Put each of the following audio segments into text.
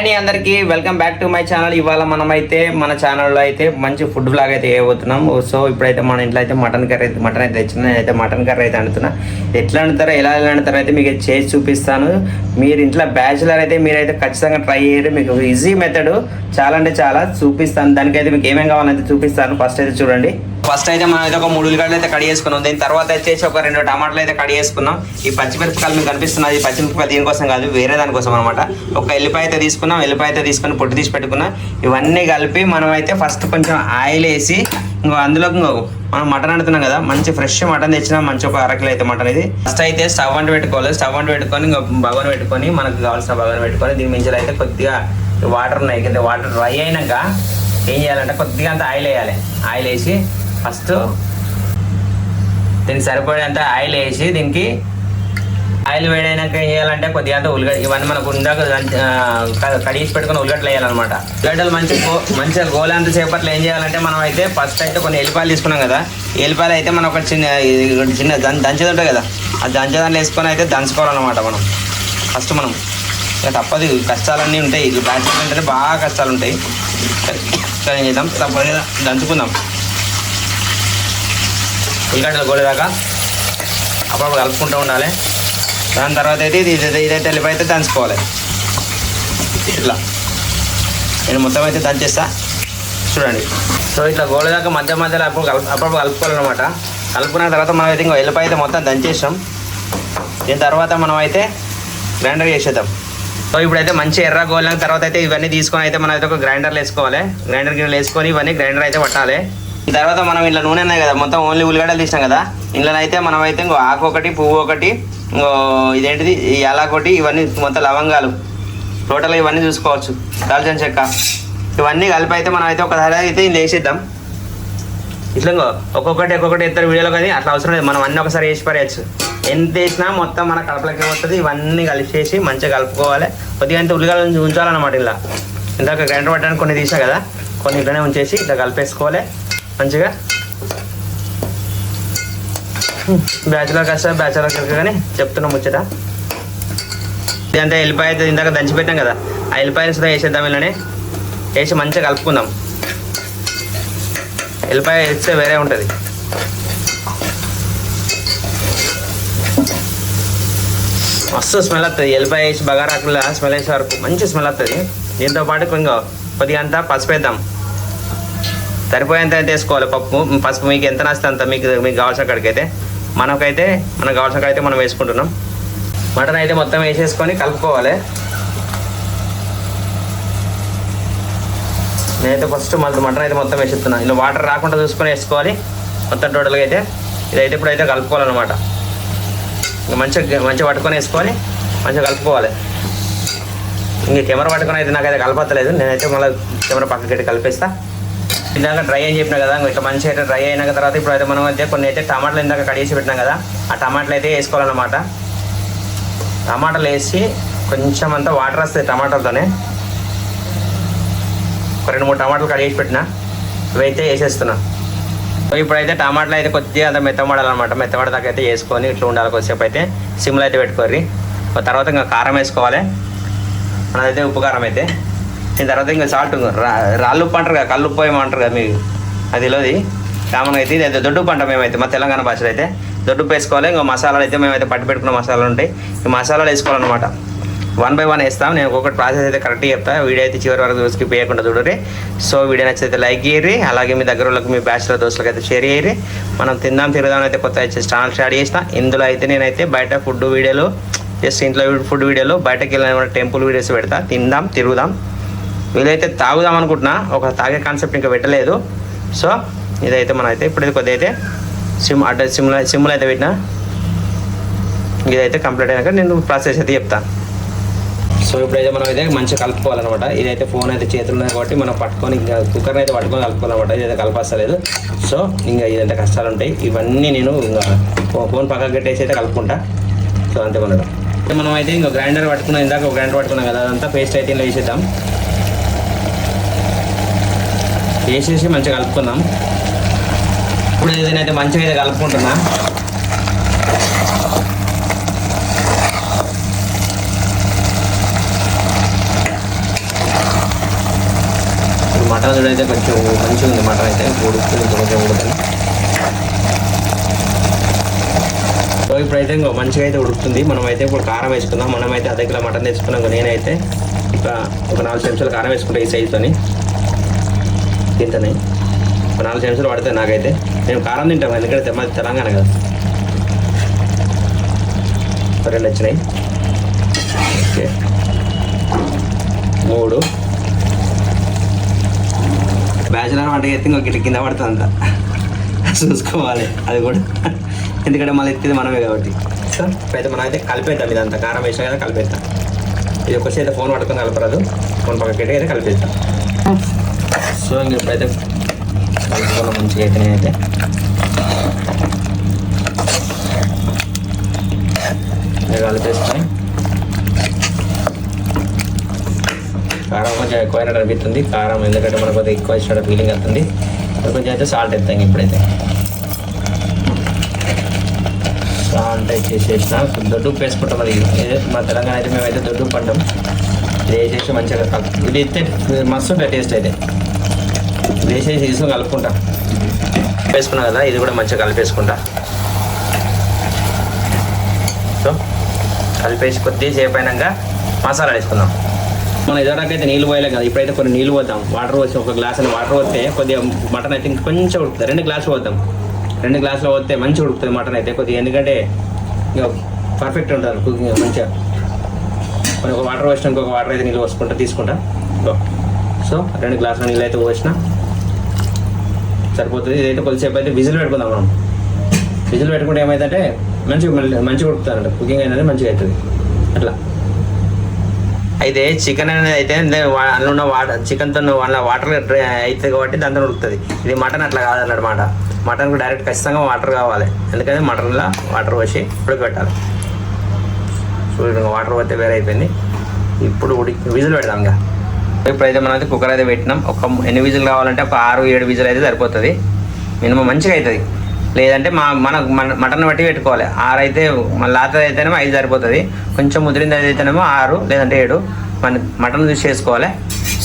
అండి అందరికీ welcome back to my channel. ఇవాళ మనమైతే మన ఛానల్లో అయితే మంచి ఫుడ్ బ్లాగ్ అయితే వేయబోతున్నాం. సో ఇప్పుడైతే మన ఇంట్లో అయితే మటన్ అయితే తెచ్చిన. నేనైతే మటన్ కర్రీ అయితే వండుతున్నా. ఎట్లా వండుతారో ఎలా వండుతారో అయితే మీకు చేసి చూపిస్తాను. మీరు ఇంట్లో బ్యాచులర్ అయితే మీరైతే ఖచ్చితంగా ట్రై చేయరు. మీకు ఈజీ మెథడ్ చాలా అంటే చాలా చూపిస్తాను. దానికైతే మీకు ఏమేమి కావాలంటే చూపిస్తాను. ఫస్ట్ అయితే చూడండి. ఫస్ట్ అయితే మనం అయితే ఒక 3 ఉల్లిగడ్డలు అయితే కడి చేసుకున్నాం. దీని తర్వాత వచ్చేసి ఒక 2 టమాటాలు అయితే కడి చేసుకున్నాం. ఈ పచ్చిమిరపకాయలు మీకు కనిపిస్తున్నది పచ్చిమిరపకాయ దీనికోసం కాదు, వేరే దానికోసం అనమాట. ఒక ఎల్లిపాయ అయితే తీసుకున్నాం. ఎల్లిపాయ అయితే తీసుకుని పొట్టు తీసి పెట్టుకున్నాం. ఇవన్నీ కలిపి మనం అయితే ఫస్ట్ కొంచెం ఆయిల్ వేసి అందులోకి మనం మటన్ వండుతున్నాం కదా, మంచి ఫ్రెష్ మటన్ తెచ్చినా మంచి ఒక 1/2 కిలో అయితే మటన్. ఇది ఫస్ట్ అయితే స్టవ్ అంటు పెట్టుకోవాలి. స్టవ్ అంటు పెట్టుకొని బగోన్ పెట్టుకొని మనకు కావాల్సిన బగోన్ పెట్టుకొని దీని మించి అయితే కొద్దిగా వాటర్ ఉన్నాయి కదా, వాటర్ డ్రై అయినాక ఏం చేయాలంటే కొద్దిగా అంత ఆయిల్ వేయాలి. ఆయిల్ వేసి ఫస్ట్ దీనికి సరిపడేంత ఆయిల్ వేసి దీనికి ఆయిల్ వేడైనాక ఏం చేయాలంటే కొద్దిగా అంత ఉల్లిగడ్డ ఇవన్నీ మనకు ఉందాక కడిగి పెట్టుకుని ఉల్లిగడ్డలు వేయాలన్నమాట. ఉల్లిగడ్డలు మంచిగా గోలేంత సేపట్లో ఏం చేయాలంటే మనం అయితే ఫస్ట్ అయితే కొన్ని ఎల్లిపాయలు తీసుకున్నాం కదా, ఎల్లిపాయలు అయితే మనం ఒక చిన్న దంచేది ఉంటుంది కదా, ఆ దంచేదాన్ని వేసుకొని అయితే దంచుకోవాలన్నమాట. మనం ఫస్ట్ మనం ఇక తప్పదు, కష్టాలన్నీ ఉంటాయి. బ్యాచులర్ అంటే బాగా కష్టాలు ఉంటాయి. సరే ఏం చేద్దాం, తప్పదు దంచుకుందాం. ఉల్లిగడ్డలు గోలేదాకా అప్పుడప్పుడు కలుపుకుంటూ ఉండాలి. దాని తర్వాత అయితే ఇదైతే ఎల్లిపాయ అయితే దంచుకోవాలి. ఇట్లా నేను మొత్తం అయితే దంచేస్తా చూడండి. సో ఇట్లా గోలేదాకా మధ్య మధ్యలో అప్పుడప్పుడు కలుపుకోవాలన్నమాట. కలుపుకున్న తర్వాత మనం అయితే ఇంకో ఎల్లిపాయ అయితే మొత్తం దంచేసాం. దీని తర్వాత మనం అయితే గ్రైండర్ చేసేద్దాం. సో ఇప్పుడైతే మంచి ఎర్ర గోలిన తర్వాత అయితే ఇవన్నీ తీసుకొని అయితే మనం అయితే ఒక గ్రైండర్లో వేసుకోవాలి. గ్రైండర్ గిన్నెలు వేసుకొని ఇవన్నీ గ్రైండర్ అయితే పట్టాలి. తర్వాత మనం ఇంట్లో నూనె ఉన్నాయి కదా, మొత్తం ఓన్లీ ఉల్లిగడ్డలు తీసినాం కదా, ఇంట్లో అయితే మనం అయితే ఇంకో ఆకు ఒకటి, పువ్వు ఒకటి, ఇంకో ఇదేంటిది యాలకొకటి, ఇవన్నీ మొత్తం లవంగాలు టోటల్గా ఇవన్నీ చూసుకోవచ్చు, దాల్చిన చెక్క, ఇవన్నీ కలిపి అయితే మనం అయితే ఒకసారి అయితే ఇంట్లో వేసేద్దాం. ఇట్లా ఒక్కొక్కటి ఇద్దరు వీడియోలో కానీ అట్లా అవసరం లేదు, మనం అన్నీ ఒకసారి వేసి పడేయచ్చు. ఎంత వేసినా మొత్తం మన కడపలకి వస్తుంది. ఇవన్నీ కలిపేసి మంచిగా కలుపుకోవాలి. కొద్దిగా అంత ఉల్లిగడ్డలు ఉంచాలన్నమాట. ఇలా ఇందాక గ్రైండర్ పట్టడానికి కొన్ని తీసా కదా, కొన్ని ఇట్లనే ఉంచేసి ఇట్లా కలిపేసుకోవాలి మంచిగా. బ్యాచులర్ కానీ చెప్తున్నాం ముచ్చట. ఇదంతా ఎల్లిపాయ అయితే ఇందాక దంచిపెట్టాం కదా, ఆ ఎల్లిపాయలు సుధా వేసేద్దాం. ఇలానే వేసి మంచిగా కలుపుకుందాం. ఎల్లిపాయ వేస్తే వేరే ఉంటుంది. మస్తు స్మెల్ వస్తుంది. ఎల్లిపాయ వేసి బగారాకుల స్మెల్ వేసే వరకు మంచి స్మెల్ వస్తుంది. దీంతో పాటు కొద్దిగా అంతా పసుపు వేద్దాం. సరిపోయేంత అయితే వేసుకోవాలి పసుపు. మీకు ఎంత నచ్చితే అంత, మీకు కావాల్సిన కాడికి అయితే. మనకు కావాల్సిన కాడితే మనం వేసుకుంటున్నాం. మటన్ అయితే మొత్తం వేసేసుకొని కలుపుకోవాలి. నేనైతే ఫస్ట్ మటన్ అయితే మొత్తం వేసేస్తున్నాను. ఇలా వాటర్ రాకుండా చూసుకొని వేసుకోవాలి మొత్తం టోటల్గా అయితే. ఇదైతే ఇప్పుడైతే కలుపుకోవాలన్నమాట. మంచిగా పట్టుకొని వేసుకొని మంచిగా కలుపుకోవాలి. ఇంక కెమెరా పట్టుకొని అయితే నాకైతే కలపత్తలేదు. నేనైతే మళ్ళీ కెమెరా పక్కకి కలిపేస్తా. ఇందాక డ్రై అని చెప్పినా కదా, ఇట్లా మంచిగా అయితే డ్రై అయిన తర్వాత ఇప్పుడు అయితే మనం అయితే కొన్ని అయితే టమాటాలు ఇందాక కడిగేసి పెట్టినాం కదా, ఆ టమాటాలు అయితే వేసుకోవాలన్నమాట. టమాటాలు వేసి కొంచెం అంతా వాటర్ వస్తుంది టమాటాలతోనే. ఒక 2-3 టమాటాలు కడిగేసి పెట్టినా, ఇవైతే వేసేస్తున్నా. ఇప్పుడైతే టమాటాలు అయితే కొద్దిగా అంత మెత్తపడాలన్నమాట. మెత్తపడదాకా అయితే వేసుకొని ఇట్లా ఉండాలి. కొద్దిసేపు అయితే సిమ్లో అయితే పెట్టుకోర్రి. తర్వాత ఇంకా కారం వేసుకోవాలి. మనదైతే ఉప్పు కారం అయితే. దీని తర్వాత ఇంకా సాల్ట్, రాళ్ళు ఉప్పు అంటారు కదా, కళ్ళు ఉప్పు ఏమంటారు కదా మీకు, అదిలోది కామన్ అయితే. ఇది అయితే దొడ్డు ఉప్పు అంటాం మేమైతే, మా తెలంగాణ భాషలో అయితే దొడ్డు ఉప్పు వేసుకోవాలి. ఇంకా మసాలాలు అయితే మేమైతే పట్టి పెట్టుకున్న మసాలాలు ఉంటాయి, ఈ మసాలాలు వేసుకోవాలన్నమాట. 1 by 1 వేస్తాం. నేను ఒక్కొక్కటి ప్రాసెస్ అయితే కరెక్ట్గా చెప్తాను. వీడియో అయితే చివరి వరకు స్కిప్ చేయకుండా చూడరి. సో వీడియో నచ్చితే లైక్ చేయరి, అలాగే మీ దగ్గర వాళ్ళకి, మీ బ్యాచ్లర్ దోస్తులకు అయితే షేర్ చేయరి. మనం తిందాం తిరుగుదాం అయితే కొత్త ఛానల్ స్టార్ట్ చేసిన. ఇందులో అయితే నేనైతే బయట ఫుడ్ వీడియోలు, జస్ట్ ఇంట్లో ఫుడ్ వీడియోలు, బయటకు వెళ్ళిన టెంపుల్ వీడియోస్ పెడతా. తిందాం తిరుగుదాం, వీలైతే తాగుదాం అనుకుంటున్నా. ఒక తాగే కాన్సెప్ట్ ఇంకా పెట్టలేదు. సో ఇదైతే మనం అయితే ఇప్పుడైతే కొద్దిగా అయితే సిమ్లో అయితే పెట్టినా. ఇదైతే కంప్లీట్ అయినాక నేను ప్రాసెస్ అయితే చెప్తాను. సో ఇప్పుడైతే మనం అయితే మంచిగా కలుపుకోవాలన్నమాట. ఇదైతే ఫోన్ అయితే చేతులు ఉన్నాయి కాబట్టి మనం పట్టుకొని ఇంకా కుక్కర్ని అయితే పట్టుకొని కలుపుకోవాలన్నమాట. ఇదైతే కలపస్తలేదు. సో ఇంకా ఇదంతా కష్టాలు ఉంటాయి. ఇవన్నీ నేను ఇంకా ఫోన్ పక్కకు పెట్టేసి అయితే కలుపుకుంటా. సో అంతే కొనడం. మనం అయితే ఇంకా గ్రైండర్ పట్టుకున్నాం. ఇందాక గ్రైండర్ పట్టుకున్నాం కదా, అదంతా పేస్ట్ అయితే ఇలా వేసేద్దాం. వేసేసి మంచిగా కలుపుకుందాం. ఇప్పుడు ఏదైనా అయితే మంచిగా అయితే కలుపుకుంటున్నా. మటన్ అయితే కొంచెం మంచిగా ఉంది. మటన్ అయితే ఉడుకుతుంది, కొంచెం ఉడుకుతుంది. సో ఇప్పుడైతే ఇంకో మంచిగా అయితే ఉడుకుతుంది. మనమైతే ఇప్పుడు కారం వేసుకుందాం. మనమైతే అర్ధ కిలో మటన్ తెచ్చుకున్నాం. నేనైతే ఒక 4 చెంచాలు కారం వేసుకుంటా ఈ సైజుతోని. తింటానే ఒక 4 చెంచాలు పడతాయి నాకైతే. నేను కారం తింటాను, ఎందుకంటే మాది తెలంగాణ కదా. 2 వచ్చినాయి. ఓకే 3. బ్యాచిలర్ వంటకి ఎత్తి ఇంకొక కింద పడుతుంది అంతా చూసుకోవాలి అది కూడా, ఎందుకంటే మళ్ళీ ఎత్తిది మనమే కాబట్టి. సో ఇప్పుడైతే మనం అయితే కలిపేద్దాం. ఇదంతా కారం వేసినా కదా కలిపేద్దాం. ఇది ఒకసారి అయితే ఫోన్ పట్టుకొని కలపరాదు, ఫోన్ పక్కకి అయితే కలిపేద్దాం. సో ఇంక ఇప్పుడైతే కలుపుకోవాలి మంచిగా అయితే. నేనైతే కలిపేస్తాను. కారం కొంచెం ఎక్కువైనట్టు అనిపిస్తుంది. కారం ఎందుకంటే మనకు కొద్దిగా ఎక్కువ ఇచ్చిన ఫీలింగ్ వస్తుంది. కొంచెం అయితే సాల్ట్ వేస్తాం. ఇప్పుడైతే సాల్ట్ వేసేసిన దొడ్డు ఉప్పు వేసుకుంటాం. అది మా తెలంగాణ అయితే మేమైతే దొడ్డు ఉప్పు అంటాం. ఇది వేసేసి మంచిగా ఇది అయితే మస్తు ఉంటుంది టేస్ట్ అయితే. ఇది వేసేసి తీసుకొని కలుపుకుంటా. వేసుకున్నా కదా, ఇది కూడా మంచిగా కలిపేసుకుంటా. సో కలిపేసి కొద్దిసేపు అయినాక మసాలా వేసుకుందాం. మనం ఇదివరకైతే నీళ్ళు పోయలేం కదా, ఇప్పుడైతే కొన్ని నీళ్ళు పోద్దాం. వాటర్ వచ్చి ఒక గ్లాస్ అని వాటర్ పోతే కొద్దిగా మటన్ అయితే కొంచెం ఉడుకుతుంది. 2 గ్లాసులు పోద్దాం. 2 గ్లాసులు పోతే మంచిగా ఉడుకుతుంది మటన్ అయితే కొద్దిగా, ఎందుకంటే ఇక పర్ఫెక్ట్ ఉంటారు కుకింగ్ మంచిగా. మనం ఒక వాటర్ పోసిన ఇంకొక వాటర్ అయితే నీళ్ళు పోసుకుంటా తీసుకుంటా. సో 2 గ్లాసుల నీళ్ళు అయితే పోసిన సరిపోతుంది. ఇదైతే కొద్దిసేపు అయితే విజిల్ పెట్టుకుందాం. మనం విజిల్ పెట్టుకుంటే ఏమైందంటే మంచిగా ఉడుకుతారంట, కుకింగ్ అనేది మంచిగా అవుతుంది అట్లా. అయితే చికెన్ అనేది అయితే అందులో ఉన్న చికెన్తో వాళ్ళ వాటర్ అవుతుంది కాబట్టి దాంతో ఉడుకుతుంది. ఇది మటన్ అట్లా కాదన్నమాట. మటన్కు డైరెక్ట్ ఖచ్చితంగా వాటర్ కావాలి, ఎందుకంటే మటన్లో వాటర్ పోసి ఉడకబెట్టాలి. చూడండి వాటర్ పోతే వేరే అయిపోయింది. ఇప్పుడు విజిల్ పెడదాం. ఇంకా ఇప్పుడైతే మనం అయితే కుక్కర్ అయితే పెట్టినాం. ఎన్ని విజిల్ కావాలంటే ఒక 6-7 విజిల్ అయితే సరిపోతుంది మినిమం, మంచిగా అవుతుంది. లేదంటే మన మటన్ బట్టి పెట్టుకోవాలి. 6 అయితే మన లాత అయితేనేమో 5 సరిపోతుంది. కొంచెం ముదిరింది అయితేనేమో 6 లేదంటే 7 మన మటన్ చూసి చేసుకోవాలి.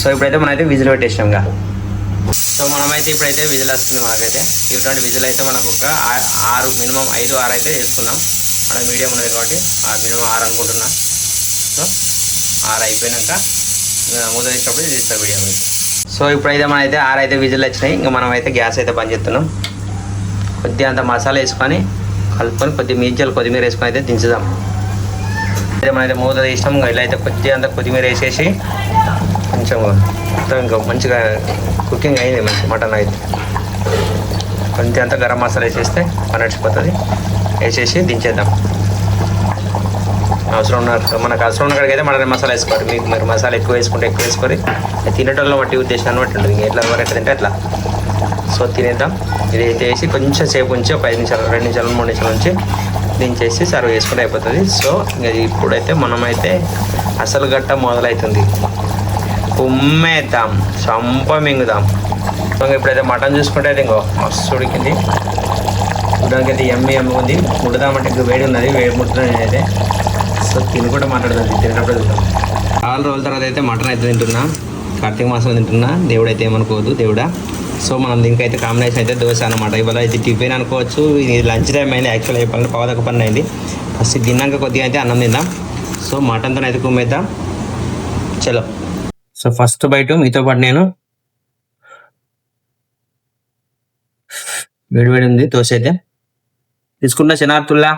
సో ఇప్పుడైతే మనమైతే విజిల్ పెట్టేసాం. ఇంకా సో మనమైతే ఇప్పుడైతే విజిల్ వస్తుంది మనకైతే. ఇటువంటి విజిల్ అయితే మనకు ఒక 6 మినిమం 5-6 అయితే చేసుకుందాం. మనకు మీడియం ఉన్నది కాబట్టి మినిమం 6 అనుకుంటున్నా. సో 6 అయిపోయినాక మూత తీసినప్పుడు ఇది ఇస్తాం మీడియం. సో ఇప్పుడైతే మనమైతే 6 అయితే విజిల్ వచ్చినాయి. ఇంకా మనం అయితే గ్యాస్ అయితే బంద్ చేస్తున్నాం. కొద్దిగా అంత మసాలా వేసుకొని కలుపుకొని కొద్దిగా మించాలు కొత్తిమీర వేసుకొని అయితే దించుదాం. అయితే మనమైతే మూత తీసినాం. ఇలా అయితే కొద్దిగా అంత కొత్తిమీర వేసేసి కొంచెం ఇంకా మంచిగా కుకింగ్ అయింది మంచి మటన్ అయితే. కొంచెం అంతా గరం మసాలా వేసేస్తే నడిచిపోతుంది. వేసేసి దించేద్దాం. మనకు అవసరం ఉన్న కాడికి అయితే మటన్ మసాలా వేసుకోవాలి. మీకు మరి మసాలా ఎక్కువ వేసుకుంటే ఎక్కువ వేసుకొని తినేటోళ్ళని బట్టి ఉద్దేశాన్ని బట్టి ఉంటుంది. ఎట్లా వరకు తింటే అట్లా. సో తినేద్దాం. ఇదైతే వేసి కొంచెం సేపు ఉంచి ఒక 5 నిమిషాలు 2 నిమిషాలు 3 నిమిషాల నుంచి దించేసి సర్వ్ చేసుకుంటే అయిపోతుంది. సో ఇంకా ఇప్పుడైతే మనమైతే అసలు గట్ట మొదలవుతుంది. కుమ్మేద్దాం, చంప మింగుదాం. సో ఇప్పుడైతే మటన్ చూసుకుంటే అయితే ఇంకో మస్తు ఉడికింది. చూడడానికి అయితే ఎమ్మి ఉంది. ముడదామంటే ఇంకా వేడి ఉన్నది, వేడి ముట్టుతుంది నేనైతే. సో తినుకుంటే మాట్లాడుతుంది, తినేటప్పుడు చూద్దాం. 4 రోజుల తర్వాత అయితే మటన్ అయితే తింటున్నా. కార్తీక మాసం తింటున్నా. దేవుడు అయితే ఏమనుకోవద్దు దేవుడా. సో మనం దీనికి అయితే కాంబినేషన్ అయితే దోశ అనమాట. ఇవాళ అయితే టిఫిన్ అనుకోవచ్చు. ఇది లంచ్ టైం అయింది యాక్చువల్గా చెప్పాలంటే, పావుదొక్క పని అయింది. ఫస్ట్ తిన్నాక కొద్దిగా అయితే అన్నం తిందాం. సో మటన్తో అయితే కుమ్మేద్దాం. చలో. సో ఫస్ట్ బయట మీతో పాటు నేను వేడి ఉంది దోశ అయితే తీసుకుంటా. శనార్థుల్లా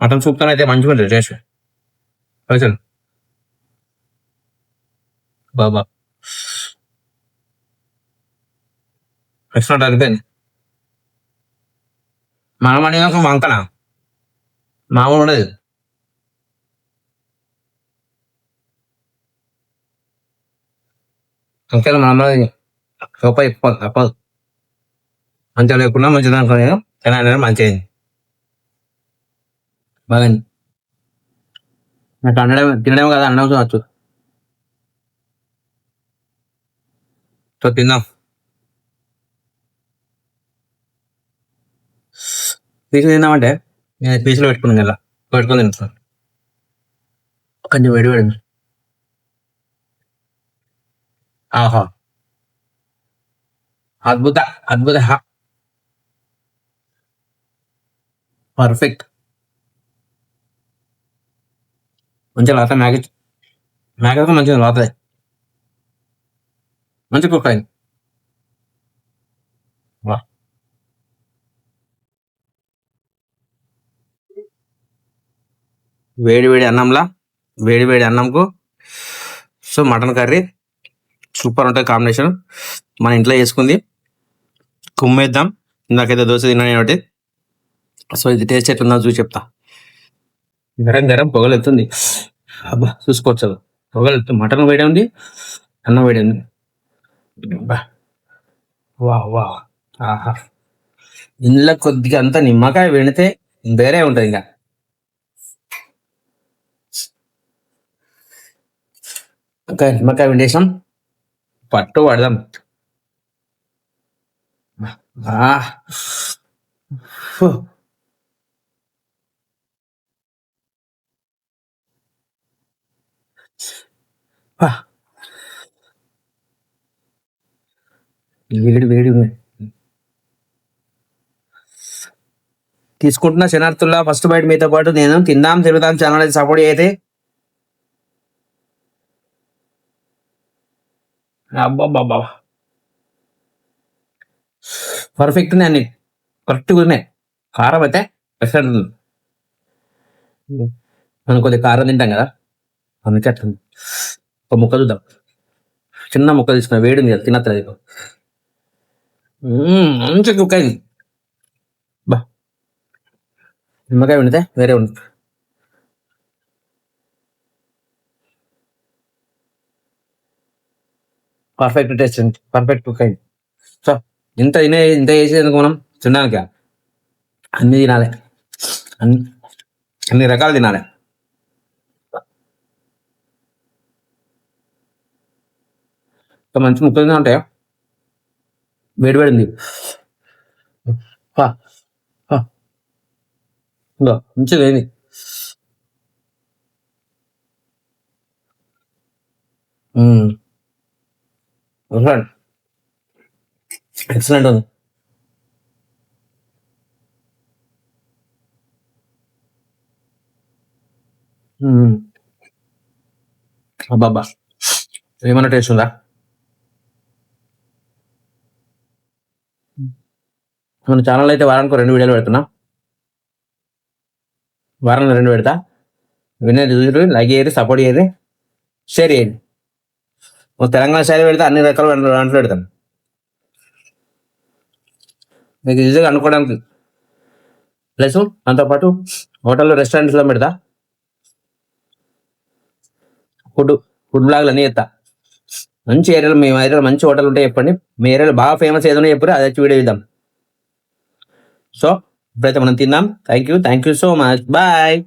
మటన్ సూప్తో అయితే మంచిగా ఉంటుంది టేస్ట్. అసలు బాబా ఎక్స్ట్రా అయిపోయింది. మనం అనేది వంకన మామూలు ఉండదు. అంతే మనం రూపాయి తప్పదు. మంచిగా లేకుండా మంచిగా అనుకునే తినాలి. మంచిగా బాగా నాకు తినడం కదా అన్నం వచ్చు. సో తిందాం. పీసులు తిందామంటే నేను పీసులు పెట్టుకున్నాను. ఇలా పెట్టుకొని తింటాను. కొంచెం వేడి ఆహా! అద్భుత, అద్భుత. పర్ఫెక్ట్. మంచిగా లాగుతాయి మ్యాగీ. మ్యాగీ అయితే మంచిగా లాగుతాయి. మంచిగా కుక్ అయింది. వాహ్! వేడి వేడి అన్నంలా, వేడి వేడి అన్నంకు సో మటన్ కర్రీ సూపర్ ఉంటది కాంబినేషన్. మన ఇంట్లో చేసుకుంది. కుమ్మేద్దాం. ఇందాకైతే దోశ తిన్నాను కాబట్టి. సో ఇది టేస్ట్ ఎట్లుందో చూసి చెప్తా. గరం గరం పొగలెత్తుంది. అబ్బా! చూసుకోవచ్చు. పొగలెత్తుంది. మటన్ వేడే ఉంది. అన్నం వేడి ఉంది. అబ్బా! వాహ్! వాహ్! ఆహా! ఇందులో కొద్దిగా అంత నిమ్మకాయ పిండితే వేరే ఉంటది ఇంక. ఇంకా నిమ్మకాయ పిండేసాం. పట్టు పడదాం. ఆహ్! ఫు! అబ్బా! వేడి వేడి ఉంది. తీసుకుంటున్న శనార్థుల్లా ఫస్ట్ బైట్ మీతో పాటు నేను తిందాం తిరుగుదాం ఛానల్ అయితే సపోర్ట్ చేయతే. అబ్బబ్బబ్బా! పర్ఫెక్ట్ ఉన్నాయి అన్ని. కరెక్ట్‌గా ఉన్నాయి. కారం అయితే ఎక్సలెంట్ ఉంది. మనం కొద్దిగా కారం తింటాం కదా! అందుకే అట్లుంది. ఒక ముక్క చూద్దాం. చిన్న ముక్క తీసుకున్నా వేడుంది కదా తినత్తలేదు ఇక. మంచిగా కుక్ అయింది. అబ్బా! నిమ్మకాయ పిండితే వేరే ఉంది. పర్ఫెక్ట్ టేస్ట్ ఉంది. పర్ఫెక్ట్ కుక్ అయింది. సో ఇంత చేసేందుకు మనం తినడానికా? అన్నీ తినాలే. అన్ని అన్ని రకాలు తినాలే. ఇంకా మంచి ముక్కలు తిందామంటే వేడి వేడి ఉంది. అబ్బా! అబ్బా! ఇగో మంచిగా అయింది. హ్మ్. ఎక్సలెంట్. ఎక్సలెంట్ ఉంది. హ్మ్. అబ్బబ్బా! ఏమన్నా టేస్ట్ ఉందా? మన ఛానల్‌లో అయితే వారానికో 2 వీడియోలు పెడుతున్నా. వారంలో 2 పెడతా. వినేది చూడుర్రి, లైక్ చేయిర్రి, సపోర్ట్ చేయిర్రి, షేర్ చేయండి. ఓ తెలంగాణ స్టైల్ పెడితే అన్ని రకాల వంటలు పెడతాను. మీకు ఈజీగా అనుకోవడానికి. ప్లస్ దాంతో పాటు హోటల్‌లో, రెస్టారెంట్స్‌లో పెడతా. ఫుడ్ ఫుడ్ బ్లాగులు అన్నీ చేత్తా. మంచి ఏరియాలో మీ ఏరియాలో మంచి హోటల్ ఉంటే చెప్పండి. మీ ఏరియాలో బాగా ఫేమస్ ఏదైనా చెప్పుర్రి అది వచ్చి వీడియో చేద్దాం. సో ఇప్పుడైతే మనం తిందాం. Thank you so much. Bye.